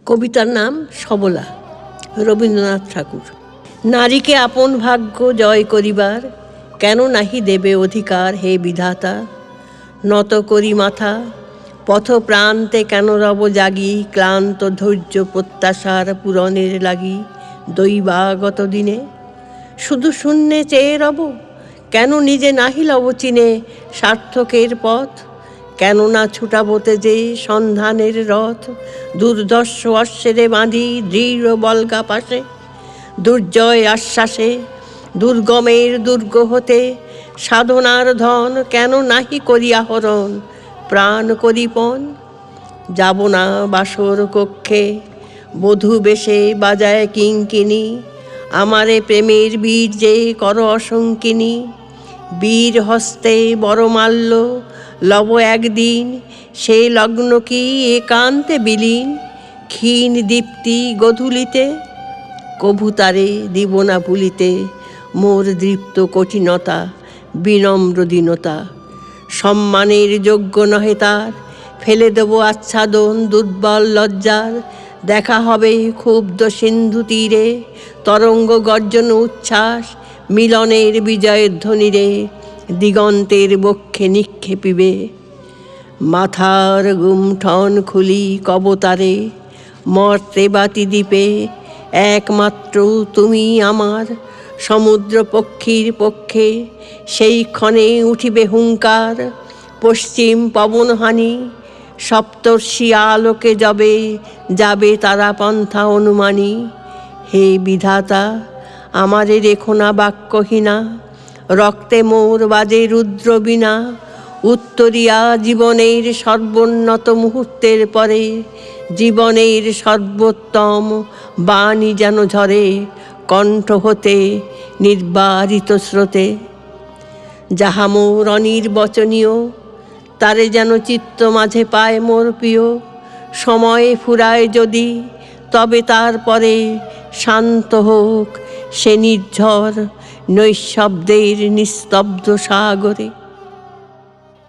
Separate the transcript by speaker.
Speaker 1: কবিতার নাম সবলা, রবীন্দ্রনাথ ঠাকুর। নারীকে আপন ভাগ্য জয় করিবার কেন নাহি দেবে অধিকার হে বিধাতা। নত করি মাথা পথ প্রান্তে কেন রব জাগি, ক্লান্ত ধৈর্য প্রত্যাশার পূরণের লাগি দৈবাগত দিনে। শুধু শূন্যে চেয়ে রব, কেন নিজে নাহি লব চিনে সার্থকের পথ। কেননা ছুটাবতে যে সন্ধানের রথ, দুর্ধর্ষ অশ্বেরে বাঁধি দৃঢ় বলগা পাশে। দুর্জয় আশ্বাসে দুর্গমের দুর্গ হতে সাধনার ধন কেন নাহি করি আহরণ প্রাণ করিপন। যাব না বাসর কক্ষে বধূ বেশে বাজায় কিঙ্কিনি, আমারে প্রেমের বীর যে কর অসংকিনী। বীর হস্তে বড়মাল্য লব একদিন, সে লগ্ন কি একান্তে বিলীন। ক্ষীণ দীপ্তি গধূলিতে কভু তারে দিব না ভুলিতে, মোর দৃপ্ত কঠিনতা বিনম্র দীনতা। সম্মানের যোগ্য নহে তার, ফেলে দেব আচ্ছাদন দুর্বল লজ্জার। দেখা হবে ক্ষুব্ধ সিন্ধু তীরে, তরঙ্গ গর্জন উচ্ছ্বাস মিলনের বিজয়ের ধ্বনিরে দিগন্তের বক্ষে নিক্ষেপিবে। মাথার গুমঠন খুলি কবতারে, মর্তে বাতি দ্বীপে একমাত্র তুমি আমার। সমুদ্র পক্ষীর পক্ষে সেই ক্ষণে উঠিবে হুঙ্কার, পশ্চিম পবনহানি সপ্তর্ষি আলোকে যাবে যাবে তারা পন্থা অনুমানী। হে বিধাতা আমারে রেখো না বাক্যহীনা, রক্তে মোর বাজে রুদ্র বীণা। উত্তরিয়া জীবনের সর্বোন্নত মুহূর্তের পরে, জীবনের সর্বোত্তম বাণী যেন ঝরে কণ্ঠ হতে নির্বারিত স্রোতে। যাহা মোর অনির্বচনীয় তারে যেন চিত্ত মাঝে পায় মোর প্রিয়। সময়ে ফুরায় যদি তবে তারপরে শান্ত হোক সে নির্ঝর নৈঃশব্দের নিস্তব্ধ সাগরে।